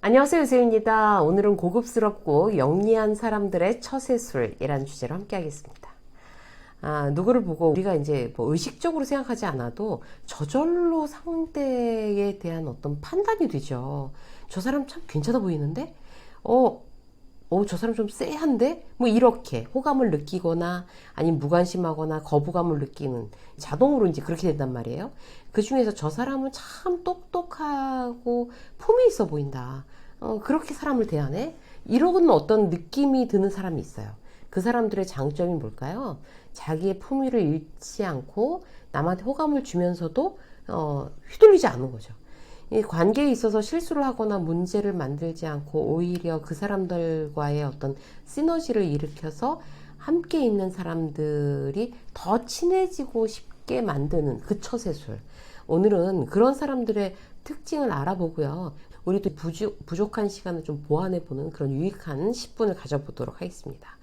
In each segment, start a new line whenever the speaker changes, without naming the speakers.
안녕하세요, 유세윤입니다. 오늘은 고급스럽고 영리한 사람들의 처세술이라는 주제로 함께 하겠습니다. 누구를 보고 우리가 이제 뭐 의식적으로 생각하지 않아도 저절로 상대에 대한 어떤 판단이 되죠. 저 사람 참 괜찮아 보이는데? 저 사람 좀 쎄한데? 뭐 이렇게 호감을 느끼거나 아니면 무관심하거나 거부감을 느끼는 자동으로 이제 그렇게 된단 말이에요. 그 중에서 저 사람은 참 똑똑하고 품이 있어 보인다. 그렇게 사람을 대하네? 이런 어떤 느낌이 드는 사람이 있어요. 그 사람들의 장점이 뭘까요? 자기의 품위를 잃지 않고 남한테 호감을 주면서도 휘둘리지 않는 거죠. 이 관계에 있어서 실수를 하거나 문제를 만들지 않고 오히려 그 사람들과의 어떤 시너지를 일으켜서 함께 있는 사람들이 더 친해지고 싶게 만드는 그 처세술. 오늘은 그런 사람들의 특징을 알아보고요. 우리도 부족한 시간을 좀 보완해보는 그런 유익한 10분을 가져보도록 하겠습니다.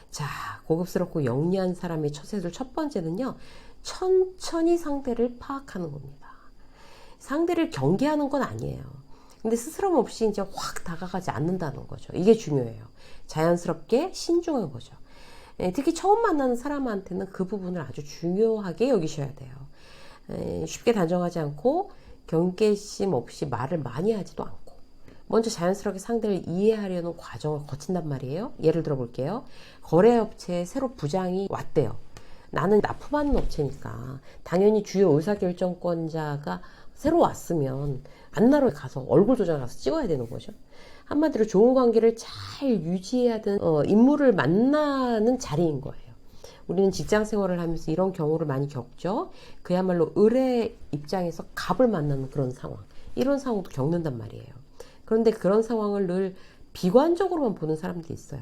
자, 고급스럽고 영리한 사람의 처세술 첫 번째는요. 천천히 상대를 파악하는 겁니다. 상대를 경계하는 건 아니에요. 근데 스스럼 없이 이제 확 다가가지 않는다는 거죠. 이게 중요해요. 자연스럽게 신중한 거죠. 특히 처음 만나는 사람한테는 그 부분을 아주 중요하게 여기셔야 돼요. 쉽게 단정하지 않고 경계심 없이 말을 많이 하지도 않고 먼저 자연스럽게 상대를 이해하려는 과정을 거친단 말이에요. 예를 들어 볼게요. 거래업체에 새로 부장이 왔대요. 나는 납품하는 업체니까 당연히 주요 의사결정권자가 새로 왔으면 만나러 가서 얼굴 도장 가서 찍어야 되는 거죠. 한마디로 좋은 관계를 잘 유지해야 되는 인물을 만나는 자리인 거예요. 우리는 직장 생활을 하면서 이런 경우를 많이 겪죠. 그야말로 을의 입장에서 갑을 만나는 그런 상황. 이런 상황도 겪는단 말이에요. 그런데 그런 상황을 늘 비관적으로만 보는 사람들이 있어요.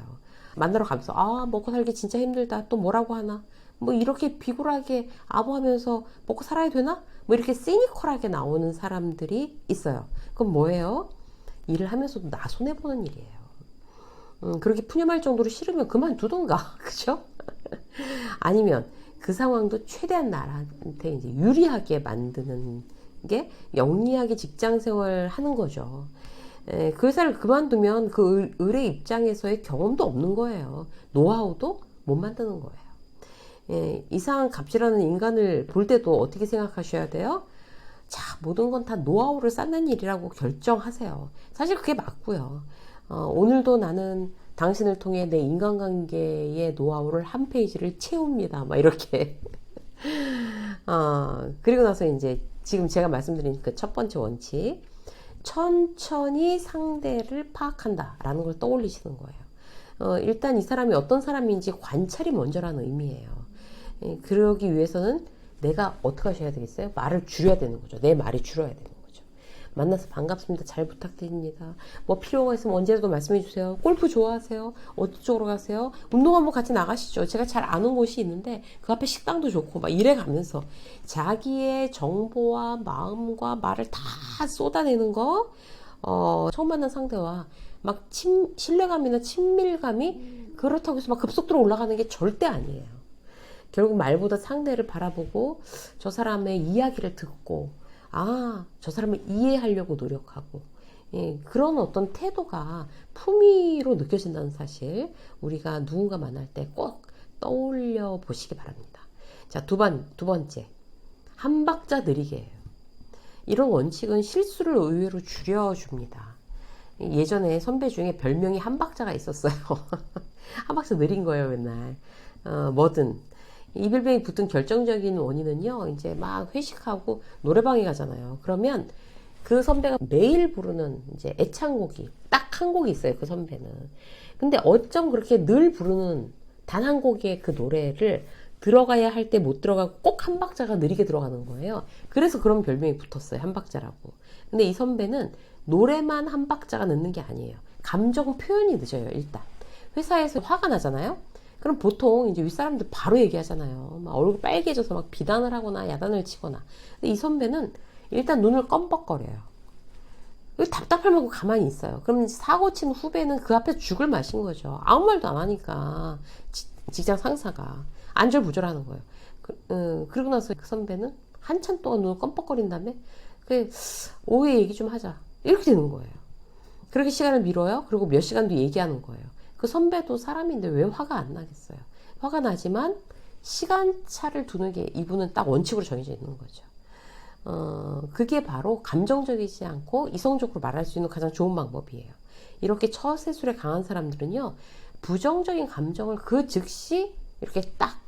만나러 가면서 먹고 살기 진짜 힘들다. 또 뭐라고 하나? 뭐 이렇게 비굴하게 아부하면서 먹고 살아야 되나? 뭐 이렇게 시니컬하게 나오는 사람들이 있어요. 그럼 뭐예요? 일을 하면서도 나 손해보는 일이에요. 그렇게 푸념할 정도로 싫으면 그만두던가. 그죠? 아니면 그 상황도 최대한 나한테 이제 유리하게 만드는 게 영리하게 직장 생활을 하는 거죠. 그 회사를 그만두면 그 을의 입장에서의 경험도 없는 거예요. 노하우도 못 만드는 거예요. 이상한 갑질하는 인간을 볼 때도 어떻게 생각하셔야 돼요? 자, 모든 건 다 노하우를 쌓는 일이라고 결정하세요. 사실 그게 맞고요. 오늘도 나는 당신을 통해 내 인간관계의 노하우를 한 페이지를 채웁니다. 막 이렇게. 그리고 나서 이제 지금 제가 말씀드린 그 첫 번째 원칙. 천천히 상대를 파악한다 라는 걸 떠올리시는 거예요. 일단 이 사람이 어떤 사람인지 관찰이 먼저라는 의미예요. 그러기 위해서는 내가 어떻게 하셔야 되겠어요? 말을 줄여야 되는 거죠. 내 말이 줄어야 되는 거죠. 만나서 반갑습니다. 잘 부탁드립니다. 뭐 필요가 있으면 언제라도 말씀해 주세요. 골프 좋아하세요? 어디 쪽으로 가세요? 운동 한번 같이 나가시죠. 제가 잘 아는 곳이 있는데 그 앞에 식당도 좋고 막 이래 가면서 자기의 정보와 마음과 말을 다 쏟아내는 거 처음 만난 상대와 막 신뢰감이나 친밀감이 그렇다고 해서 막 급속도로 올라가는 게 절대 아니에요. 결국 말보다 상대를 바라보고 저 사람의 이야기를 듣고 저 사람을 이해하려고 노력하고 그런 어떤 태도가 품위로 느껴진다는 사실 우리가 누군가 만날 때 꼭 떠올려 보시기 바랍니다. 자, 두 번째 한 박자 느리게예요. 이런 원칙은 실수를 의외로 줄여줍니다. 예전에 선배 중에 별명이 한 박자가 있었어요. 한 박자 느린 거예요, 맨날. 뭐든 이별병이 붙은 결정적인 원인은요, 이제 막 회식하고 노래방에 가잖아요. 그러면 그 선배가 매일 부르는 이제 애창곡이 딱 한 곡이 있어요, 그 선배는. 근데 어쩜 그렇게 늘 부르는 단 한 곡의 그 노래를 들어가야 할 때 못 들어가고 꼭 한 박자가 느리게 들어가는 거예요. 그래서 그런 별명이 붙었어요, 한 박자라고. 근데 이 선배는 노래만 한 박자가 늦는 게 아니에요. 감정 표현이 늦어요, 일단. 회사에서 화가 나잖아요? 그럼 보통 이제 윗사람들 바로 얘기하잖아요. 막 얼굴 빨개져서 막 비난을 하거나 야단을 치거나. 근데 이 선배는 일단 눈을 껌뻑거려요. 답답할 만큼 가만히 있어요. 그럼 사고 친 후배는 그 앞에서 죽을 맛인 거죠. 아무 말도 안 하니까 직장 상사가 안절부절하는 거예요. 그리고 나서 그 선배는 한참 동안 눈을 껌뻑거린 다음에 오후에 얘기 좀 하자. 이렇게 되는 거예요. 그렇게 시간을 미뤄요. 그리고 몇 시간 뒤 얘기하는 거예요. 그 선배도 사람인데 왜 화가 안 나겠어요. 화가 나지만 시간차를 두는 게 이분은 딱 원칙으로 정해져 있는 거죠. 그게 바로 감정적이지 않고 이성적으로 말할 수 있는 가장 좋은 방법이에요. 이렇게 처세술에 강한 사람들은요, 부정적인 감정을 그 즉시 이렇게 딱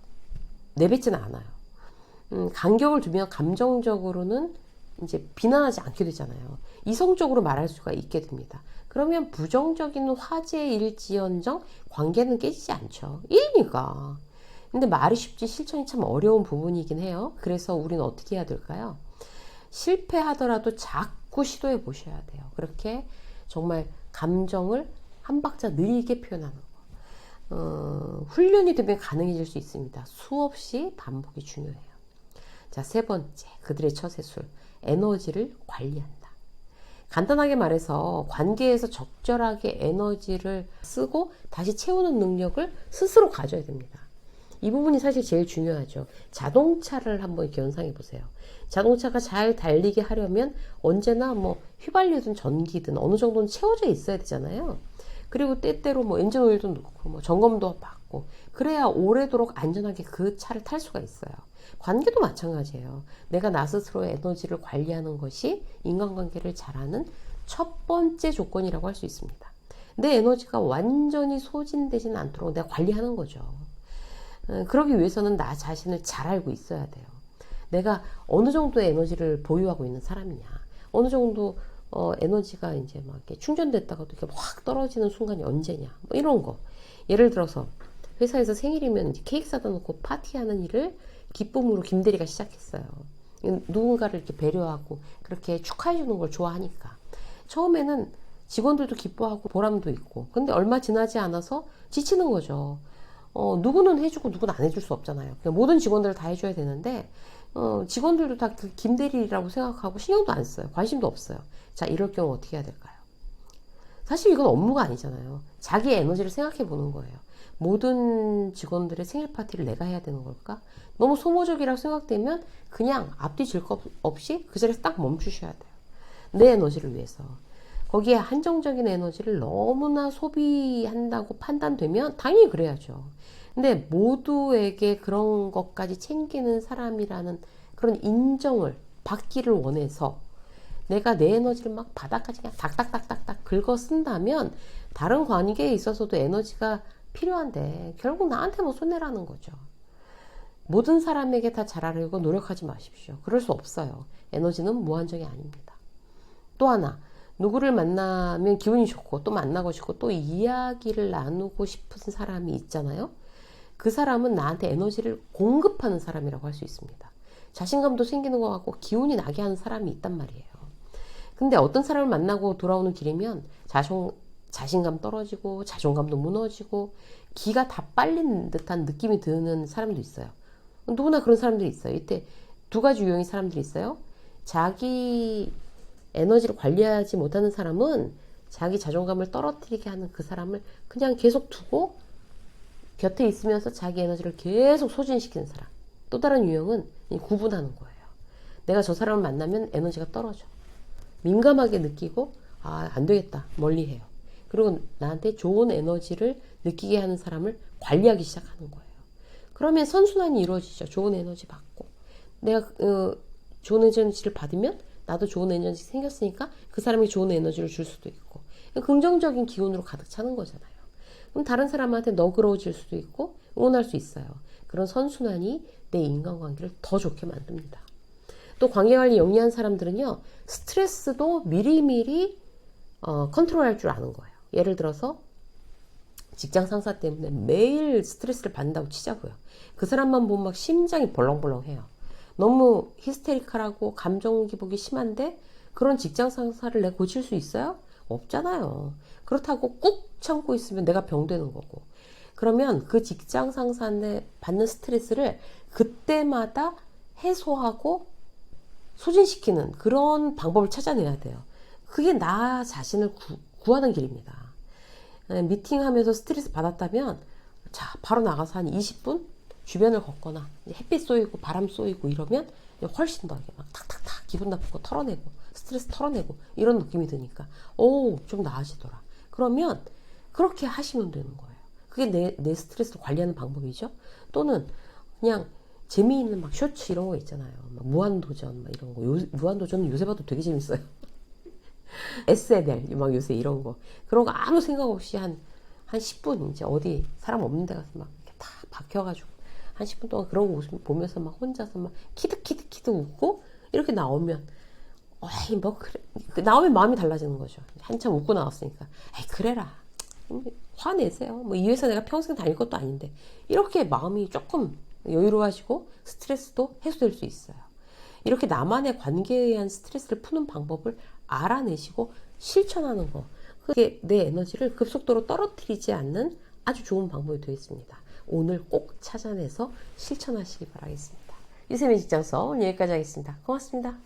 내뱉지는 않아요. 간격을 두면 감정적으로는 이제 비난하지 않게 되잖아요. 이성적으로 말할 수가 있게 됩니다. 그러면 부정적인 화제일지언정 관계는 깨지지 않죠. 일이니까. 근데 말이 쉽지 실천이 참 어려운 부분이긴 해요. 그래서 우리는 어떻게 해야 될까요? 실패하더라도 자꾸 시도해 보셔야 돼요. 그렇게 정말 감정을 한 박자 느리게 표현하는 거. 훈련이 되면 가능해질 수 있습니다. 수없이 반복이 중요해요. 자, 세 번째, 그들의 처세술. 에너지를 관리한다. 간단하게 말해서 관계에서 적절하게 에너지를 쓰고 다시 채우는 능력을 스스로 가져야 됩니다. 이 부분이 사실 제일 중요하죠. 자동차를 한번 이렇게 연상해 보세요. 자동차가 잘 달리게 하려면 언제나 뭐 휘발유든 전기든 어느 정도는 채워져 있어야 되잖아요. 그리고 때때로 뭐 엔진 오일도 넣고 뭐 점검도 받고 그래야 오래도록 안전하게 그 차를 탈 수가 있어요. 관계도 마찬가지예요. 내가 나 스스로의 에너지를 관리하는 것이 인간관계를 잘하는 첫 번째 조건이라고 할 수 있습니다. 내 에너지가 완전히 소진되지는 않도록 내가 관리하는 거죠. 그러기 위해서는 나 자신을 잘 알고 있어야 돼요. 내가 어느 정도의 에너지를 보유하고 있는 사람이냐, 어느 정도 에너지가 이제 막 이렇게 충전됐다가도 이렇게 확 떨어지는 순간이 언제냐, 뭐 이런 거. 예를 들어서 회사에서 생일이면 이제 케이크 사다 놓고 파티하는 일을 기쁨으로 김대리가 시작했어요. 누군가를 이렇게 배려하고 그렇게 축하해 주는 걸 좋아하니까. 처음에는 직원들도 기뻐하고 보람도 있고, 근데 얼마 지나지 않아서 지치는 거죠. 누구는 해주고 누구는 안 해줄 수 없잖아요. 모든 직원들을 다 해줘야 되는데 직원들도 다 그 김대리라고 생각하고 신경도 안 써요. 관심도 없어요. 자, 이럴 경우 어떻게 해야 될까요? 사실 이건 업무가 아니잖아요. 자기 에너지를 생각해 보는 거예요. 모든 직원들의 생일 파티를 내가 해야 되는 걸까? 너무 소모적이라고 생각되면 그냥 앞뒤 질 것 없이 그 자리에서 딱 멈추셔야 돼요. 내 에너지를 위해서. 거기에 한정적인 에너지를 너무나 소비한다고 판단되면 당연히 그래야죠. 근데 모두에게 그런 것까지 챙기는 사람이라는 그런 인정을 받기를 원해서 내가 내 에너지를 막 바닥까지 그냥 닥닥닥닥닥 긁어 쓴다면 다른 관계에 있어서도 에너지가 필요한데 결국 나한테만 손해라는 거죠. 모든 사람에게 다 잘하려고 노력하지 마십시오. 그럴 수 없어요. 에너지는 무한정이 아닙니다. 또 하나, 누구를 만나면 기분이 좋고 또 만나고 싶고 또 이야기를 나누고 싶은 사람이 있잖아요. 그 사람은 나한테 에너지를 공급하는 사람이라고 할 수 있습니다. 자신감도 생기는 것 같고 기운이 나게 하는 사람이 있단 말이에요. 근데 어떤 사람을 만나고 돌아오는 길이면 자신감 떨어지고 자존감도 무너지고 기가 다 빨린 듯한 느낌이 드는 사람도 있어요. 누구나 그런 사람들이 있어요. 이때 두 가지 유형의 사람들이 있어요. 자기 에너지를 관리하지 못하는 사람은 자기 자존감을 떨어뜨리게 하는 그 사람을 그냥 계속 두고 곁에 있으면서 자기 에너지를 계속 소진시키는 사람. 또 다른 유형은 구분하는 거예요. 내가 저 사람을 만나면 에너지가 떨어져. 민감하게 느끼고 안 되겠다. 멀리해요. 그리고 나한테 좋은 에너지를 느끼게 하는 사람을 관리하기 시작하는 거예요. 그러면 선순환이 이루어지죠. 좋은 에너지 받고. 내가 좋은 에너지를 받으면 나도 좋은 에너지 생겼으니까 그 사람이 좋은 에너지를 줄 수도 있고 긍정적인 기운으로 가득 차는 거잖아요. 그럼 다른 사람한테 너그러워질 수도 있고 응원할 수 있어요. 그런 선순환이 내 인간관계를 더 좋게 만듭니다. 또 관계관리 영리한 사람들은요. 스트레스도 미리미리 컨트롤할 줄 아는 거예요. 예를 들어서 직장 상사 때문에 매일 스트레스를 받는다고 치자고요. 그 사람만 보면 막 심장이 벌렁벌렁해요. 너무 히스테리컬하고 감정 기복이 심한데 그런 직장 상사를 내가 고칠 수 있어요? 없잖아요. 그렇다고 꾹 참고 있으면 내가 병되는 거고. 그러면 그 직장 상사한테 받는 스트레스를 그때마다 해소하고 소진시키는 그런 방법을 찾아내야 돼요. 그게 나 자신을 구하는 길입니다. 미팅하면서 스트레스 받았다면 자 바로 나가서 한 20분 주변을 걷거나 햇빛 쏘이고 바람 쏘이고 이러면 훨씬 더 막 탁탁탁 기분 나쁘고 털어내고 스트레스 털어내고 이런 느낌이 드니까 좀 나아지더라. 그러면 그렇게 하시면 되는 거예요. 그게 내 스트레스를 관리하는 방법이죠. 또는 그냥 재미있는 막 쇼츠 이런 거 있잖아요. 막 무한도전 막 이런 거. 무한도전은 요새 봐도 되게 재밌어요. SNL 막 요새 이런 거. 그런 거 아무 생각 없이 한 10분 이제 어디 사람 없는 데 가서 막 이렇게 다 박혀가지고 한 10분 동안 그런 거 보면서 막 혼자서 막 키득키득키득 웃고 이렇게 나오면 어이 뭐 그래. 나오면 마음이 달라지는 거죠. 한참 웃고 나왔으니까 에이 그래라. 화내세요. 뭐 이 회사 내가 평생 다닐 것도 아닌데. 이렇게 마음이 조금 여유로워지고 스트레스도 해소될 수 있어요. 이렇게 나만의 관계에 의한 스트레스를 푸는 방법을 알아내시고 실천하는 거. 그게 내 에너지를 급속도로 떨어뜨리지 않는 아주 좋은 방법이 되겠습니다. 오늘 꼭 찾아내서 실천하시기 바라겠습니다. 유세민 직장서 오늘 여기까지 하겠습니다. 고맙습니다.